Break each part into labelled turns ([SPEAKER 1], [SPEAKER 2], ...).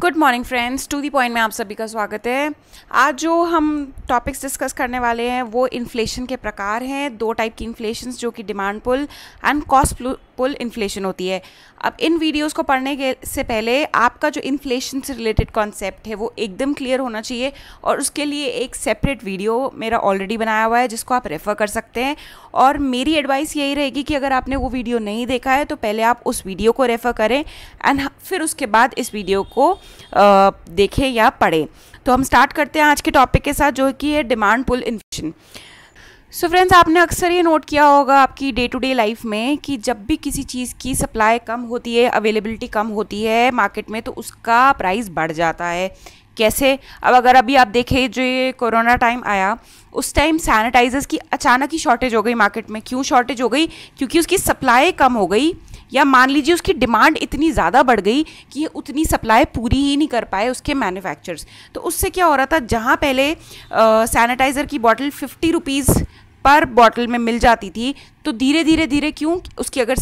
[SPEAKER 1] Good morning friends, to the point में आप सभी का स्वागत है। आज जो हम टॉपिक्स डिस्कस करने वाले हैं वो इन्फ्लेशन के प्रकार हैं। दो टाइप की इन्फ्लेशंस जो कि demand pull and cost pull inflation होती है। अब इन वीडियोस को पढ़ने के से पहले आपका जो इन्फ्लेशन से रिलेटेड कॉन्सेप्ट है वो एकदम क्लियर होना चाहिए, और उसके लिए एक सेपरेट वीडियो मेरा ऑलरेडी बनाया हुआ है जिसको आप रेफ़र कर सकते हैं। और मेरी एडवाइस यही रहेगी कि अगर आपने वो वीडियो नहीं देखा है तो पहले आप उस वीडियो को रेफ़र करें एंड फिर उसके बाद इस वीडियो को देखें या पढ़ें। तो हम स्टार्ट करते हैं आज के टॉपिक के साथ, जो कि है demand pull inflation. So friends, आपने अक्सर ये नोट किया होगा आपकी डे टू डे लाइफ में कि जब भी किसी चीज़ की सप्लाई कम होती है, अवेलेबिलिटी कम होती है मार्केट में, तो उसका प्राइस बढ़ जाता है। कैसे? अब अगर अभी आप देखें, जो ये कोरोना टाइम आया उस टाइम सैनिटाइजर्स की अचानक ही शॉर्टेज हो गई मार्केट में। क्यों शॉर्टेज हो गई? क्योंकि उसकी सप्लाई कम हो गई, या मान लीजिए उसकी डिमांड इतनी ज़्यादा बढ़ गई कि उतनी सप्लाई पूरी ही नहीं कर पाए उसके मैन्युफैक्चरर्स। तो उससे क्या हो रहा था, जहाँ पहले सैनिटाइज़र की बॉटल 50 रुपीज़ पर बॉटल में मिल जाती थी, तो धीरे धीरे क्यों उसकी अगर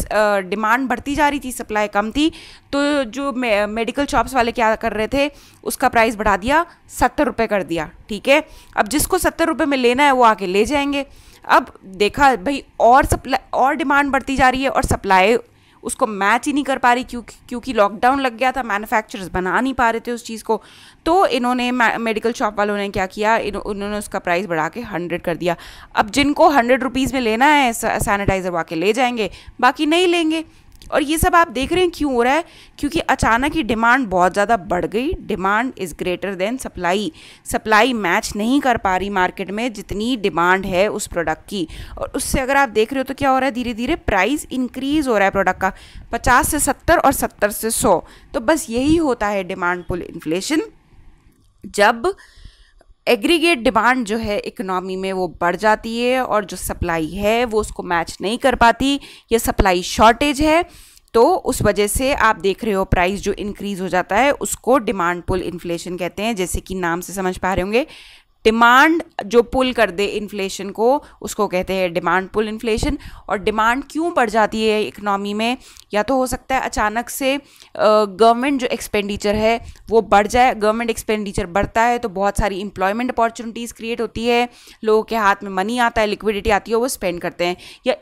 [SPEAKER 1] डिमांड बढ़ती जा रही थी, सप्लाई कम थी, तो जो मेडिकल शॉप्स वाले क्या कर रहे थे, उसका प्राइस बढ़ा दिया, 70 रुपये कर दिया। ठीक है, अब जिसको 70 रुपये में लेना है वो आके ले जाएंगे। अब देखा भाई, और सप्लाई और डिमांड बढ़ती जा रही है और सप्लाई उसको मैच ही नहीं कर पा रही, क्योंकि लॉकडाउन लग गया था, मैन्युफैक्चरर्स बना नहीं पा रहे थे उस चीज़ को। तो इन्होंने मेडिकल शॉप वालों ने क्या किया, उन्होंने उसका प्राइस बढ़ा के 100 कर दिया। अब जिनको 100 रुपीज़ में लेना है सैनिटाइज़र वो आके ले जाएंगे, बाकी नहीं लेंगे। और ये सब आप देख रहे हैं क्यों हो रहा है? क्योंकि अचानक ही डिमांड बहुत ज़्यादा बढ़ गई। Demand is greater than supply. Supply match नहीं कर पा रही मार्केट में जितनी डिमांड है उस प्रोडक्ट की, और उससे अगर आप देख रहे हो तो क्या हो रहा है, धीरे धीरे प्राइस इंक्रीज़ हो रहा है प्रोडक्ट का, 50 से 70 और 70 से 100। तो बस यही होता है डिमांड पुल इन्फ्लेशन। जब एग्रीगेट डिमांड जो है इकोनॉमी में वो बढ़ जाती है और जो सप्लाई है वो उसको मैच नहीं कर पाती, या सप्लाई शॉर्टेज है, तो उस वजह से आप देख रहे हो प्राइस जो इंक्रीज़ हो जाता है, उसको डिमांड पुल इन्फ्लेशन कहते हैं। जैसे कि नाम से समझ पा रहे होंगे, डिमांड जो पुल कर दे इन्फ्लेशन को, उसको कहते हैं डिमांड पुल इन्फ्लेशन। और डिमांड क्यों बढ़ जाती है इकोनॉमी में? या तो हो सकता है अचानक से गवर्नमेंट जो एक्सपेंडिचर है वो बढ़ जाए। गवर्नमेंट एक्सपेंडिचर बढ़ता है तो बहुत सारी एम्प्लॉयमेंट अपॉर्चुनिटीज़ क्रिएट होती है, लोगों के हाथ में मनी आता है, लिक्विडिटी आती है, वो स्पेंड करते हैं। या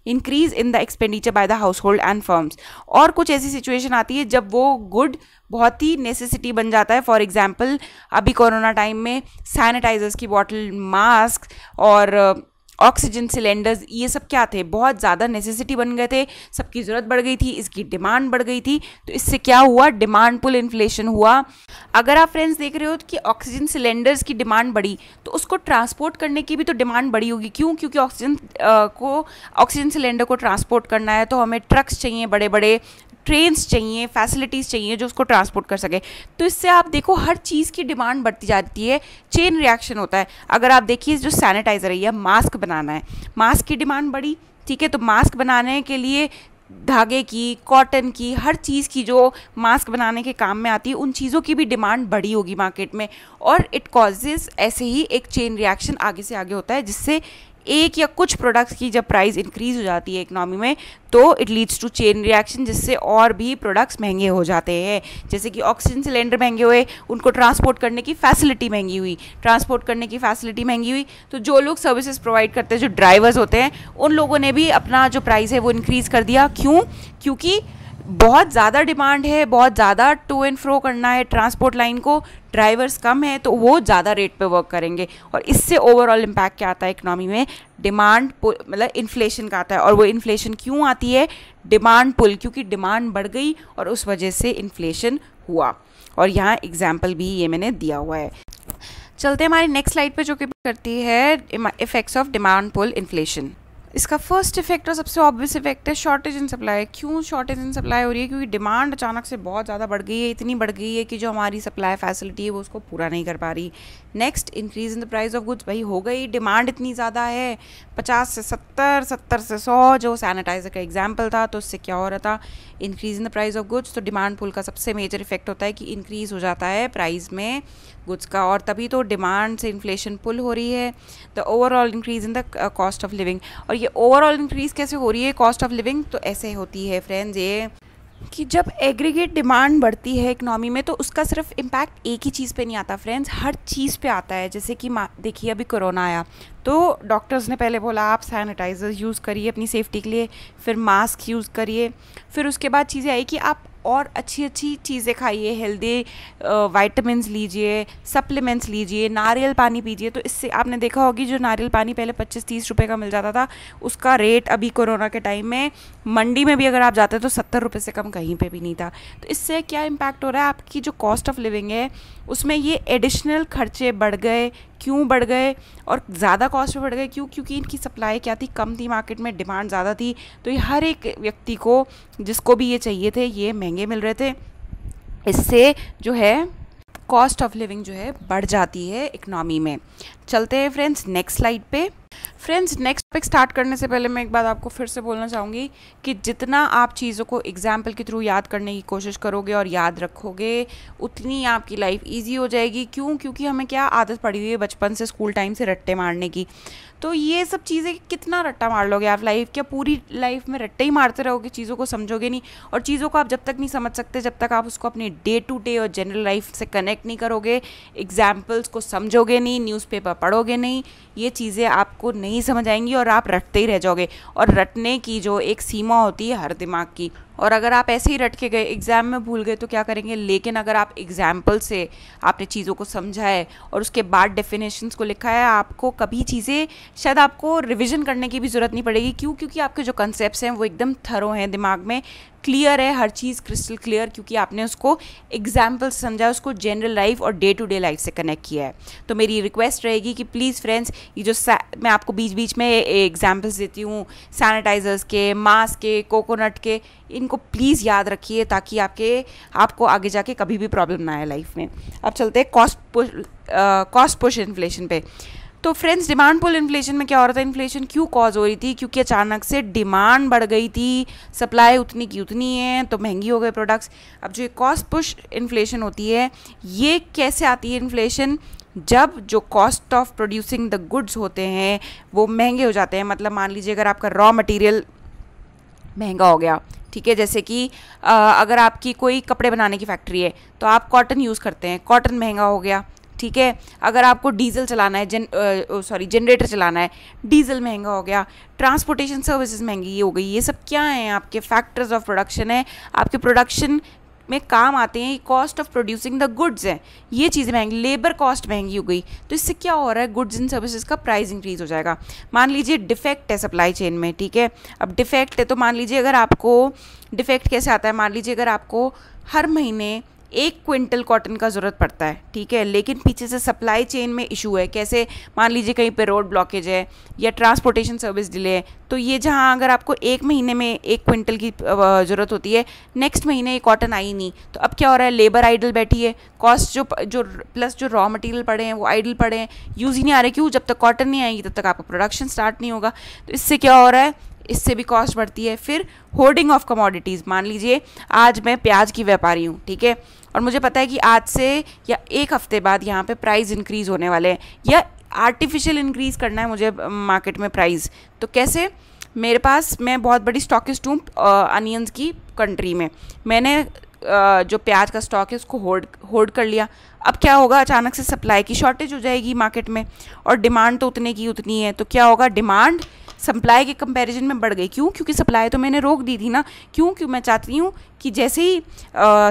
[SPEAKER 1] increase in the expenditure by the house hold and firms. और कुछ ऐसी सिचुएशन आती है जब वो गुड बहुत ही नेसेसिटी बन जाता है। फॉर एग्जांपल, अभी कोरोना टाइम में सैनिटाइजर्स की बॉटल, मास्क और ऑक्सीजन सिलेंडर्स, ये सब क्या थे, बहुत ज़्यादा नेसेसिटी बन गए थे, सबकी ज़रूरत बढ़ गई थी, इसकी डिमांड बढ़ गई थी। तो इससे क्या हुआ, डिमांड पुल इन्फ्लेशन हुआ। अगर आप फ्रेंड्स देख रहे हो कि ऑक्सीजन सिलेंडर्स की डिमांड बढ़ी, तो उसको ट्रांसपोर्ट करने की भी तो डिमांड बढ़ी होगी। क्यों? क्योंकि ऑक्सीजन सिलेंडर को ट्रांसपोर्ट करना है तो हमें ट्रक्स चाहिए, बड़े बड़े ट्रेन्स चाहिए, फैसिलिटीज़ चाहिए जो उसको ट्रांसपोर्ट कर सके। तो इससे आप देखो हर चीज़ की डिमांड बढ़ती जाती है, चेन रिएक्शन होता है। अगर आप देखिए, जो सैनिटाइज़र है या मास्क बनाना है, मास्क की डिमांड बढ़ी, ठीक है, तो मास्क बनाने के लिए धागे की, कॉटन की, हर चीज़ की जो मास्क बनाने के काम में आती है, उन चीज़ों की भी डिमांड बढ़ी होगी मार्केट में। और इट कॉजेज़, ऐसे ही एक चेन रिएक्शन आगे से आगे होता है, जिससे एक या कुछ प्रोडक्ट्स की जब प्राइस इंक्रीज़ हो जाती है इकोनॉमी में, तो it leads to chain reaction, जिससे और भी प्रोडक्ट्स महंगे हो जाते हैं। जैसे कि ऑक्सीजन सिलेंडर महंगे हुए, उनको ट्रांसपोर्ट करने की फैसिलिटी महंगी हुई, तो जो लोग सर्विसेज प्रोवाइड करते हैं, जो ड्राइवर्स होते हैं, उन लोगों ने भी अपना जो प्राइस है वो इंक्रीज़ कर दिया। क्यों? क्योंकि बहुत ज़्यादा डिमांड है, बहुत ज़्यादा टू एंड फ्रो करना है ट्रांसपोर्ट लाइन को, ड्राइवर्स कम है, तो वो ज़्यादा रेट पे वर्क करेंगे। और इससे ओवरऑल इम्पैक्ट क्या आता है इकोनॉमी में, डिमांड मतलब इन्फ्लेशन का आता है। और वो इन्फ्लेशन क्यों आती है, डिमांड पुल, क्योंकि डिमांड बढ़ गई और उस वजह से इन्फ्लेशन हुआ। और यहाँ एग्जाम्पल भी ये मैंने दिया हुआ है। चलते हैं हमारी नेक्स्ट स्लाइड पे, जो कि करती है effects of demand pull inflation. इसका फर्स्ट इफेक्ट और सबसे ऑब्वियस इफेक्ट है शॉर्टेज इन सप्लाई। क्यों शॉर्टेज इन सप्लाई हो रही है? क्योंकि डिमांड अचानक से बहुत ज़्यादा बढ़ गई है, इतनी बढ़ गई है कि जो हमारी सप्लाई फैसिलिटी है वो उसको पूरा नहीं कर पा रही। Next, increase in the price of goods. भाई हो गई, डिमांड इतनी ज़्यादा है, 50 से 70, 70 से 100, जो सैनिटाइज़र का एग्जाम्पल था, तो उससे क्या हो रहा था, increase in the price of goods. तो डिमांड पुल का सबसे मेजर इफेक्ट होता है कि इंक्रीज़ हो जाता है प्राइस में गुड्स का, और तभी तो डिमांड से इन्फ्लेशन पुल हो रही है। The overall increase in the cost of living. और ये ओवरऑल इंक्रीज कैसे हो रही है कॉस्ट ऑफ लिविंग? तो ऐसे होती है फ्रेंड्स, ये कि जब एग्रीगेट डिमांड बढ़ती है इकनॉमी में तो उसका सिर्फ इम्पैक्ट एक ही चीज़ पे नहीं आता फ्रेंड्स, हर चीज़ पे आता है। जैसे कि देखिए अभी कोरोना आया तो डॉक्टर्स ने पहले बोला आप सैनिटाइज़र यूज़ करिए अपनी सेफ्टी के लिए, फिर मास्क यूज़ करिए, फिर उसके बाद चीज़ें आई कि आप और अच्छी अच्छी चीज़ें खाइए, हेल्दी वाइटामिन लीजिए, सप्लीमेंट्स लीजिए, नारियल पानी पीजिए। तो इससे आपने देखा होगी जो नारियल पानी पहले 25-30 रुपए का मिल जाता था, उसका रेट अभी कोरोना के टाइम में मंडी में भी अगर आप जाते तो 70 रुपये से कम कहीं पे भी नहीं था। तो इससे क्या इम्पैक्ट हो रहा है, आपकी जो कॉस्ट ऑफ लिविंग है उसमें ये एडिशनल खर्चे बढ़ गए। क्यों बढ़ गए और ज़्यादा कॉस्ट में बढ़ गए? क्योंकि इनकी सप्लाई क्या थी, कम थी, मार्केट में डिमांड ज़्यादा थी, तो ये हर एक व्यक्ति को जिसको भी ये चाहिए थे ये महंगे मिल रहे थे। इससे जो है कॉस्ट ऑफ लिविंग जो है बढ़ जाती है इकनॉमी में। चलते हैं फ्रेंड्स नेक्स्ट स्लाइड पे। फ्रेंड्स नेक्स्ट टॉपिक स्टार्ट करने से पहले मैं एक बात आपको फिर से बोलना चाहूँगी कि जितना आप चीज़ों को एग्जाम्पल के थ्रू याद करने की कोशिश करोगे और याद रखोगे उतनी आपकी लाइफ इजी हो जाएगी। क्यों? क्योंकि हमें क्या आदत पड़ी हुई है बचपन से, स्कूल टाइम से रट्टे मारने की। तो ये सब चीज़ें कितना रट्टा मार लोगे आप लाइफ, क्या पूरी लाइफ में रट्टे ही मारते रहोगे, चीज़ों को समझोगे नहीं। और चीज़ों को आप जब तक नहीं समझ सकते, जब तक आप उसको अपने डे टू डे और जनरल लाइफ से कनेक्ट नहीं करोगे, एग्जाम्पल्स को समझोगे नहीं, न्यूज़पेपर पढ़ोगे नहीं, ये चीज़ें आपको नहीं समझ आएंगी और आप रटते ही रह जाओगे। और रटने की जो एक सीमा होती है हर दिमाग की, और अगर आप ऐसे ही रट के गए, एग्ज़ाम में भूल गए तो क्या करेंगे। लेकिन अगर आप एग्जाम्पल से आपने चीज़ों को समझा है और उसके बाद डेफिनेशंस को लिखा है, आपको कभी चीज़ें शायद आपको रिवीजन करने की भी ज़रूरत नहीं पड़ेगी। क्यों? क्योंकि आपके जो कंसेप्ट्स हैं वो एकदम थरो हैं, दिमाग में क्लियर है, हर चीज़ क्रिस्टल क्लियर, क्योंकि आपने उसको एग्जाम्पल से समझा, उसको जनरल लाइफ और डे टू डे लाइफ से कनेक्ट किया है। तो मेरी रिक्वेस्ट रहेगी कि प्लीज़ फ्रेंड्स, ये जो मैं आपको बीच बीच में एग्जाम्पल्स देती हूँ सैनिटाइजर्स के, मास्क के, कोकोनट के, इनको प्लीज़ याद रखिए ताकि आपको आगे जाके कभी भी प्रॉब्लम ना आए लाइफ में। अब चलते हैं कॉस्ट पुश इन्फ्लेशन पे। तो फ्रेंड्स डिमांड पुल इन्फ्लेशन में क्या हो रहा था, इन्फ्लेशन क्यों कॉज हो रही थी? क्योंकि अचानक से डिमांड बढ़ गई थी, सप्लाई उतनी की उतनी है तो महंगी हो गए प्रोडक्ट्स। अब जो कॉस्ट पुश इन्फ्लेशन होती है ये कैसे आती है इन्फ्लेशन? जब जो cost of producing the goods होते हैं वो महंगे हो जाते हैं। मतलब मान लीजिए अगर आपका रॉ मटेरियल महंगा हो गया, ठीक है, जैसे कि अगर आपकी कोई कपड़े बनाने की फैक्ट्री है तो आप कॉटन यूज़ करते हैं, कॉटन महंगा हो गया, ठीक है। अगर आपको डीजल चलाना है, जनरेटर चलाना है, डीजल महंगा हो गया, ट्रांसपोर्टेशन सर्विसेज महंगी हो गई। ये सब क्या हैं? आपके फैक्टर्स ऑफ प्रोडक्शन है, आपके प्रोडक्शन में काम आते हैं, cost of producing the goods है, ये चीज़ें महंगी, लेबर कॉस्ट महंगी हो गई। तो इससे क्या हो रहा है, गुड्स एंड सर्विसेज का प्राइस इंक्रीज हो जाएगा। मान लीजिए डिफेक्ट है सप्लाई चेन में, ठीक है। अब डिफेक्ट है तो मान लीजिए अगर आपको डिफेक्ट कैसे आता है, मान लीजिए अगर आपको हर महीने 1 क्विंटल कॉटन का ज़रूरत पड़ता है, ठीक है, लेकिन पीछे से सप्लाई चेन में इशू है। कैसे? मान लीजिए कहीं पे रोड ब्लॉकेज है या ट्रांसपोर्टेशन सर्विस डिले है, तो ये जहाँ अगर आपको 1 महीने में 1 क्विंटल की ज़रूरत होती है, नेक्स्ट महीने ये कॉटन आई नहीं, तो अब क्या हो रहा है, लेबर आइडल बैठी है, कॉस्ट जो प्लस जो रॉ मटेरियल पड़े हैं वो आइडल पड़े हैं, यूज़ ही नहीं आ रहे। क्यों? जब तक कॉटन नहीं आएगी तब तक आपका प्रोडक्शन स्टार्ट नहीं होगा। तो इससे क्या हो रहा है, इससे भी कॉस्ट बढ़ती है। फिर होर्डिंग ऑफ कमोडिटीज़, मान लीजिए आज मैं प्याज की व्यापारी हूँ, ठीक है, और मुझे पता है कि आज से या 1 हफ्ते बाद यहाँ पे प्राइस इंक्रीज़ होने वाले हैं या आर्टिफिशियल इंक्रीज़ करना है मुझे मार्केट में प्राइस। तो कैसे? मेरे पास, मैं बहुत बड़ी स्टॉकिस्ट हूँ अनियंस की कंट्री में, मैंने जो प्याज का स्टॉक है उसको होल्ड कर लिया। अब क्या होगा, अचानक से सप्लाई की शॉर्टेज हो जाएगी मार्केट में और डिमांड तो उतने की उतनी है, तो क्या होगा, डिमांड सप्लाई के कंपैरिजन में बढ़ गई। क्यों? क्योंकि सप्लाई तो मैंने रोक दी थी ना। क्यों मैं चाहती हूँ कि जैसे ही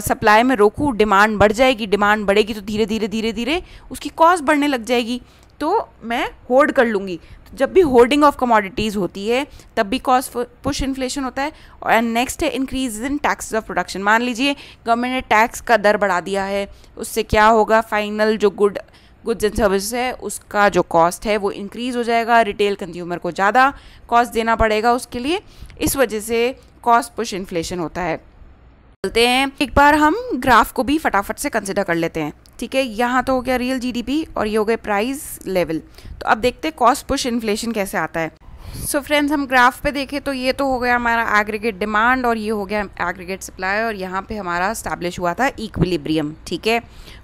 [SPEAKER 1] सप्लाई में रोकूँ डिमांड बढ़ जाएगी, डिमांड बढ़ेगी तो धीरे धीरे उसकी कॉस्ट बढ़ने लग जाएगी, तो मैं होल्ड कर लूँगी। तो जब भी होल्डिंग ऑफ कमोडिटीज़ होती है तब भी कॉस्ट पुश इन्फ्लेशन होता है। और नेक्स्ट है increase in taxes of production. मान लीजिए गवर्नमेंट ने टैक्स का दर बढ़ा दिया है, उससे क्या होगा, फाइनल जो गुड्स एंड सर्विस है उसका जो कॉस्ट है वो इंक्रीज़ हो जाएगा, रिटेल कंज्यूमर को ज़्यादा कॉस्ट देना पड़ेगा उसके लिए, इस वजह से कॉस्ट पुश इन्फ्लेशन होता है। चलते हैं एक बार हम ग्राफ को भी फटाफट से कंसिडर कर लेते हैं, ठीक है। यहाँ तो हो गया रियल जीडीपी और ये हो गए प्राइस लेवल। तो अब देखते हैं कॉस्ट पुश इन्फ्लेशन कैसे आता है। सो फ्रेंड्स, हम ग्राफ पे देखें तो ये तो हो गया हमारा एग्रीगेट डिमांड और ये हो गया एग्रीगेट सप्लाई, और यहाँ पे हमारा स्टैब्लिश हुआ था इक्विलिब्रियम, ठीक है।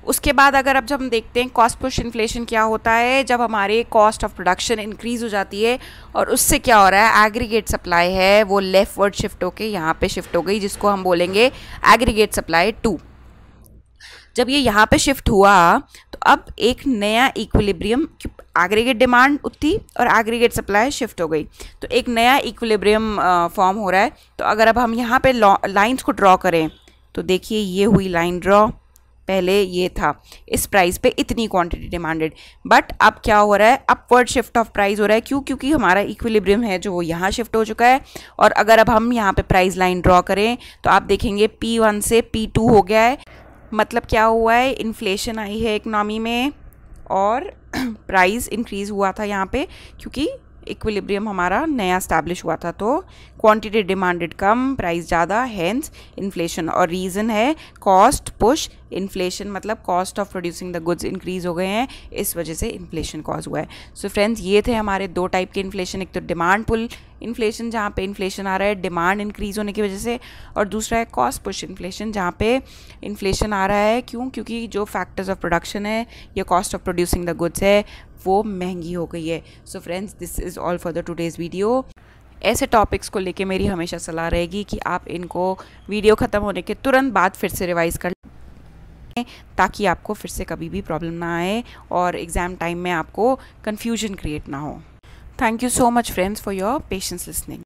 [SPEAKER 1] उसके बाद अगर अब जब हम देखते हैं कॉस्ट पुश इन्फ्लेशन क्या होता है, जब हमारे कॉस्ट ऑफ प्रोडक्शन इंक्रीज हो जाती है और उससे क्या हो रहा है, एग्रीगेट सप्लाई है वो लेफ्ट वर्ड शिफ्ट होके यहाँ पे शिफ्ट हो गई, जिसको हम बोलेंगे एग्रीगेट सप्लाई 2। जब ये यहाँ पे शिफ्ट हुआ तो अब एक नया इक्विलिब्रियम, एग्रीगेट डिमांड उतनी और एग्रीगेट सप्लाई शिफ्ट हो गई, तो एक नया इक्विलिब्रियम फॉर्म हो रहा है। तो अगर अब हम यहाँ पे लाइंस को ड्रॉ करें तो देखिए ये हुई लाइन ड्रॉ, पहले ये था इस प्राइस पे इतनी क्वांटिटी डिमांडेड, बट अब क्या हो रहा है, अपवर्ड शिफ्ट ऑफ प्राइस हो रहा है। क्यों? क्योंकि हमारा इक्विलिब्रियम है जो वो यहाँ शिफ्ट हो चुका है। और अगर अब हम यहाँ पे प्राइस लाइन ड्रॉ करें तो आप देखेंगे P1 से P2 हो गया है। मतलब क्या हुआ है, इन्फ्लेशन आई है इकनॉमी में और प्राइस इंक्रीज़ हुआ था यहाँ पे, क्योंकि इक्विलिब्रियम हमारा नया स्टैब्लिश हुआ था। तो क्वांटिटी डिमांडेड कम, प्राइस ज़्यादा, हेंस इन्फ्लेशन। और रीज़न है कॉस्ट पुश इन्फ्लेशन, मतलब cost of producing the goods increase हो गए हैं, इस वजह से इन्फ्लेशन कॉज हुआ है। सो फ्रेंड्स, ये थे हमारे दो टाइप के इन्फ्लेशन, एक तो डिमांड पुल इन्फ्लेशन जहाँ पे इन्फ्लेशन आ रहा है डिमांड इंक्रीज़ होने की वजह से, और दूसरा है कॉस्ट पुश इन्फ्लेशन जहाँ पे इन्फ्लेशन आ रहा है। क्यों? क्योंकि जो फैक्टर्स ऑफ प्रोडक्शन है या cost of producing the goods है वो महंगी हो गई है। So friends, this is all for the today's video. ऐसे टॉपिक्स को लेके मेरी हमेशा सलाह रहेगी कि आप इनको वीडियो ख़त्म होने के तुरंत बाद फिर से रिवाइज़ कर लें, ताकि आपको फिर से कभी भी प्रॉब्लम ना आए और एग्ज़ाम टाइम में आपको कन्फ्यूजन क्रिएट ना हो। Thank you so much friends for your patience listening.